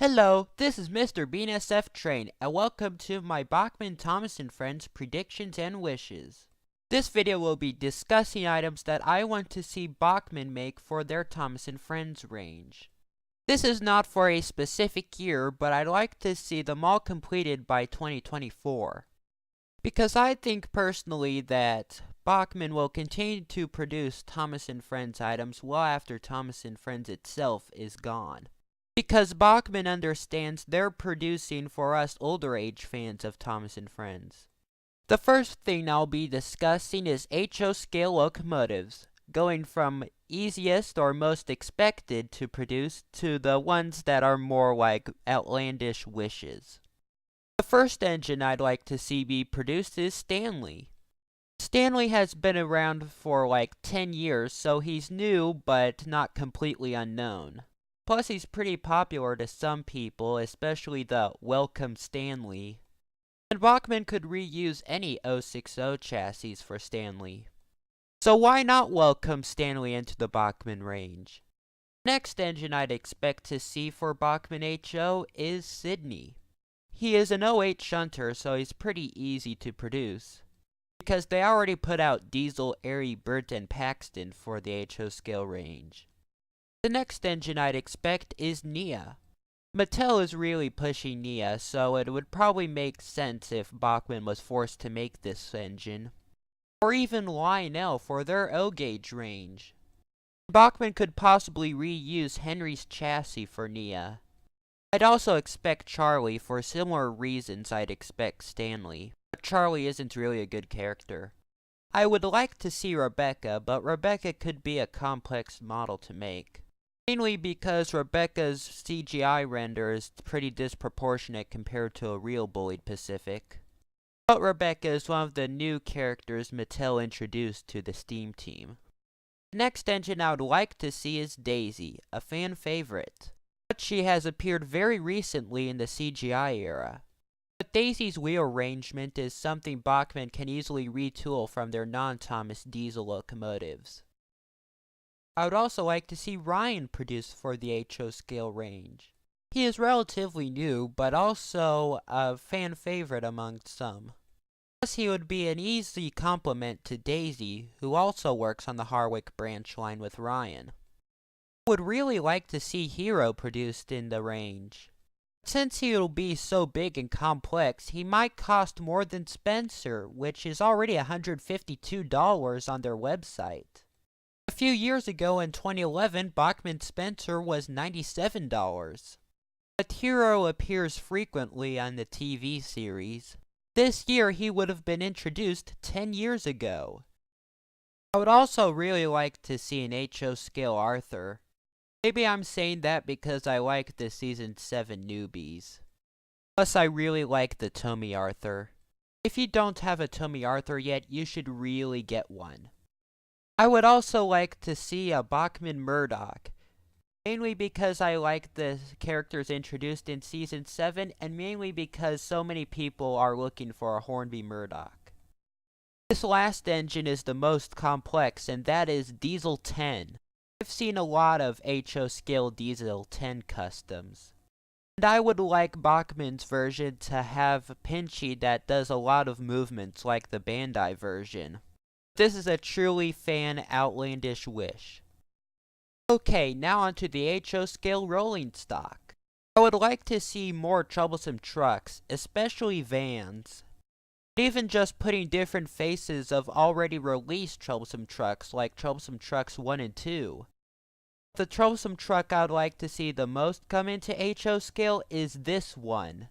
Hello, this is Mr. Bean SF Train, and welcome to my Bachmann, Thomas & Friends Predictions and Wishes. This video will be discussing items that I want to see Bachmann make for their Thomas & Friends range. This is not for a specific year, but I'd like to see them all completed by 2024. Because I think personally that Bachmann will continue to produce Thomas & Friends items well after Thomas & Friends itself is gone. Because Bachmann understands they're producing for us older age fans of Thomas & Friends. The first thing I'll be discussing is HO scale locomotives, going from easiest or most expected to produce to the ones that are more like outlandish wishes. The first engine I'd like to see be produced is Stanley. Stanley has been around for like 10 years, so he's new but not completely unknown. Plus, he's pretty popular to some people, especially the Welcome Stanley. And Bachmann could reuse any 060 chassis for Stanley. So why not welcome Stanley into the Bachmann range? Next engine I'd expect to see for Bachmann HO is Sydney. He is an 08 shunter, so he's pretty easy to produce, because they already put out Diesel, Airy, Burt, and Paxton for the HO scale range. The next engine I'd expect is Nia. Mattel is really pushing Nia, so it would probably make sense if Bachmann was forced to make this engine. Or even Lionel for their O-gauge range. Bachmann could possibly reuse Henry's chassis for Nia. I'd also expect Charlie for similar reasons I'd expect Stanley, but Charlie isn't really a good character. I would like to see Rebecca, but Rebecca could be a complex model to make. Mainly because Rebecca's CGI render is pretty disproportionate compared to a real Bullied Pacific. But Rebecca is one of the new characters Mattel introduced to the Steam team. The next engine I would like to see is Daisy, a fan favorite. But she has appeared very recently in the CGI era. But Daisy's wheel arrangement is something Bachmann can easily retool from their non-Thomas diesel locomotives. I would also like to see Ryan produced for the HO scale range. He is relatively new, but also a fan favorite among some. Plus, he would be an easy complement to Daisy, who also works on the Harwick branch line with Ryan. I would really like to see Hero produced in the range. Since he'll be so big and complex, he might cost more than Spencer, which is already $152 on their website. A few years ago in 2011, Bachmann Spencer was $97. But Hero appears frequently on the TV series. This year he would have been introduced 10 years ago. I would also really like to see an HO scale Arthur. Maybe I'm saying that because I like the Season 7 newbies. Plus I really like the Tommy Arthur. If you don't have a Tommy Arthur yet, you should really get one. I would also like to see a Bachmann Murdoch, mainly because I like the characters introduced in Season 7, and mainly because so many people are looking for a Hornby Murdoch. This last engine is the most complex, and that is Diesel 10. I've seen a lot of HO scale Diesel 10 customs. And I would like Bachmann's version to have Pinchy that does a lot of movements like the Bandai version. This is a truly fan outlandish wish. Okay, now onto the HO scale rolling stock. I would like to see more troublesome trucks, especially vans. Even just putting different faces of already released troublesome trucks like Troublesome Trucks 1 and 2. The troublesome truck I'd like to see the most come into HO scale is this one.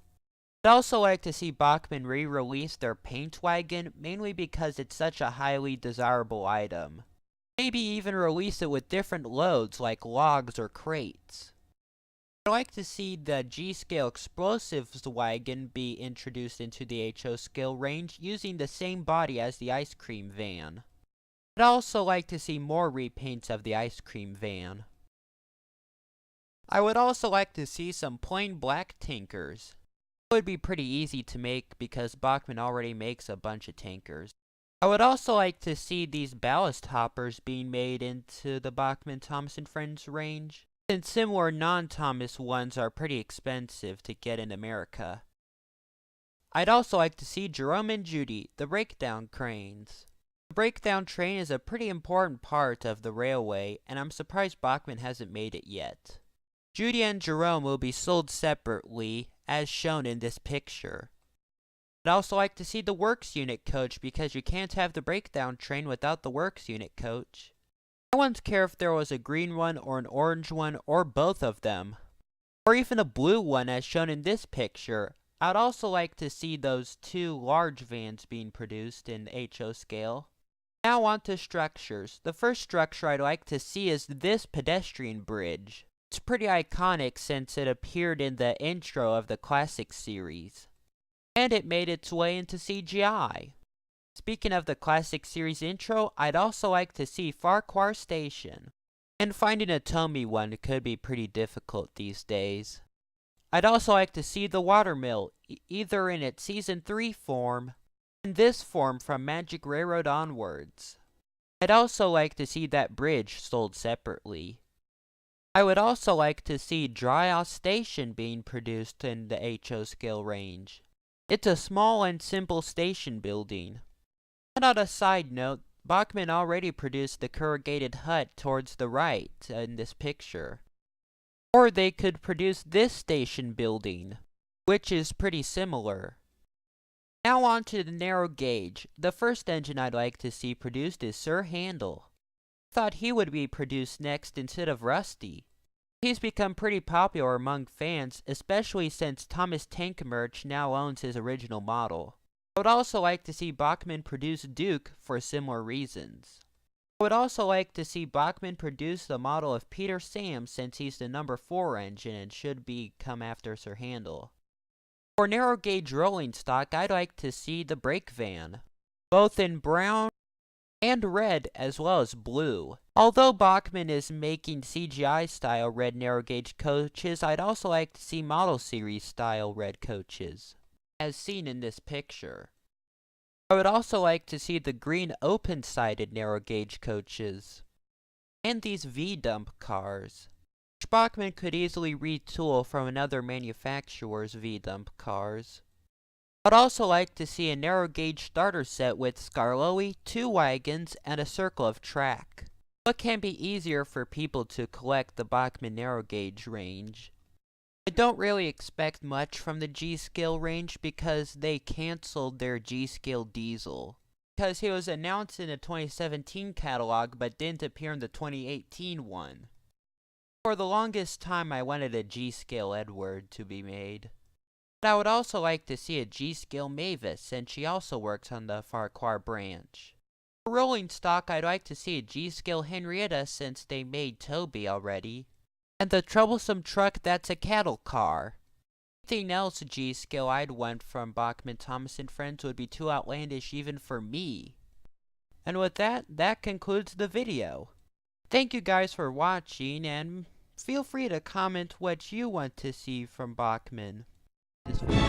I'd also like to see Bachmann re-release their paint wagon, mainly because it's such a highly desirable item. Maybe even release it with different loads like logs or crates. I'd like to see the G-scale explosives wagon be introduced into the HO scale range using the same body as the ice cream van. I'd also like to see more repaints of the ice cream van. I would also like to see some plain black tankers. It would be pretty easy to make because Bachmann already makes a bunch of tankers. I would also like to see these ballast hoppers being made into the Bachmann Thomas & Friends range. since similar non-Thomas ones are pretty expensive to get in America. I'd also like to see Jerome and Judy, the breakdown cranes. The breakdown train is a pretty important part of the railway, and I'm surprised Bachmann hasn't made it yet. Judy and Jerome will be sold separately, as shown in this picture. I'd also like to see the works unit coach because you can't have the breakdown train without the works unit coach. I wouldn't care if there was a green one or an orange one or both of them, or even a blue one as shown in this picture. I'd also like to see those two large vans being produced in HO scale. Now on to structures. The first structure I'd like to see is this pedestrian bridge. It's pretty iconic since it appeared in the intro of the classic series, and it made its way into CGI. Speaking of the classic series intro, I'd also like to see Farquhar Station, and finding a Tomy one could be pretty difficult these days. I'd also like to see the watermill, either in its Season 3 form, and this form from Magic Railroad onwards. I'd also like to see that bridge sold separately. I would also like to see Dryhouse Station being produced in the HO scale range. It's a small and simple station building. And on a side note, Bachmann already produced the corrugated hut towards the right in this picture. Or they could produce this station building, which is pretty similar. Now on to the narrow gauge. The first engine I'd like to see produced is Sir Handel. I thought he would be produced next instead of Rusty. He's become pretty popular among fans, especially since Thomas Tank Merch now owns his original model. I would also like to see Bachmann produce Duke for similar reasons. I would also like to see Bachmann produce the model of Peter Sam since he's the number 4 engine and should come after Sir Handel. For narrow gauge rolling stock, I'd like to see the brake van, both in brown and red as well as blue. Although Bachmann is making CGI style red narrow gauge coaches, I'd also like to see model series style red coaches, as seen in this picture. I would also like to see the green open-sided narrow gauge coaches, and these V-dump cars, which Bachmann could easily retool from another manufacturer's V-dump cars. I'd also like to see a narrow gauge starter set with Scarloey, 2 wagons, and a circle of track. What can be easier for people to collect the Bachmann narrow gauge range? I don't really expect much from the G-Scale range because they cancelled their G-Scale diesel, because he was announced in the 2017 catalog but didn't appear in the 2018 one. For the longest time I wanted a G-Scale Edward to be made. But I would also like to see a G-Scale Mavis since she also works on the Farquhar branch. For rolling stock I'd like to see a G-Scale Henrietta since they made Toby already. And the troublesome truck that's a cattle car. Anything else G-Scale I'd want from Bachmann, Thomas & Friends would be too outlandish even for me. And with that, that concludes the video. Thank you guys for watching, and feel free to comment what you want to see from Bachmann. This video.